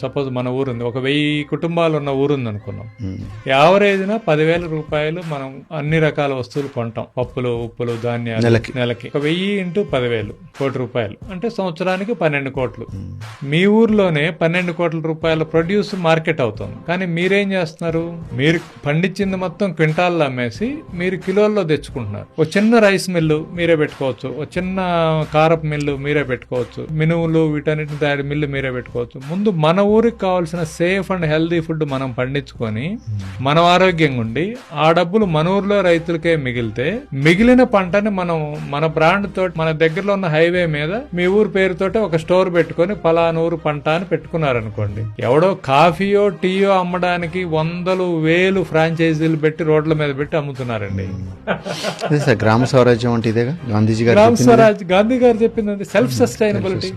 Suppose మన ఊరుంది, ఒక 1000 కుటుంబాలు ఉన్న ఊరుంది అనుకున్నాం. యావరేజ్న 10,000 రూపాయలు మనం అన్ని రకాల వస్తువులు కొంటాం, పప్పులు, ఉప్పులు, ధాన్యాలు నెలకి. ఒక 1000 ఇంటూ 10,000 కోటి రూపాయలు అంటే సంవత్సరానికి 12 కోట్లు. మీ ఊర్లోనే 12 కోట్ల రూపాయల ప్రొడ్యూస్ మార్కెట్ అవుతుంది. కానీ మీరేం చేస్తున్నారు? మీరు పండించింది మొత్తం క్వింటాల్లో అమ్మేసి మీరు కిలోల్లో తెచ్చుకుంటున్నారు. ఒక చిన్న రైస్ మిల్లు మీరే పెట్టుకోవచ్చు, ఒక చిన్న కారపు మిల్లు మీరే పెట్టుకోవచ్చు, మినువులు వీటన్నిటిని తయారు మిల్లు మీరే పెట్టుకోవచ్చు. ముందు మన ఊరికి కావాల్సిన సేఫ్ అండ్ హెల్దీ ఫుడ్ మనం పండించుకొని మనం ఆరోగ్యంగా ఉండి ఆ డబ్బులు మన ఊర్లో రైతులకే మిగిలితే మిగిలిన పంటని మనం మన బ్రాండ్ తోటి మన దగ్గరలో ఉన్న హైవే మీద మీ ఊరు పేరుతోటి ఒక స్టోర్ పెట్టుకొని పలానూరు పంట అని పెట్టుకున్నారనుకోండి, ఎవడో కాఫీయో టీయో అమ్మడానికి 100,000 ఫ్రాంచైజీలు పెట్టి రోడ్ల మీద పెట్టి అమ్ముతున్నారండి. గ్రామ స్వరాజ్యం అంటే ఇదేగా గాంధీజీ గారు గ్రామ స్వరాజ్ గాంధీ గారు చెప్పింది సెల్ఫ్ సస్టైనబిలిటీ.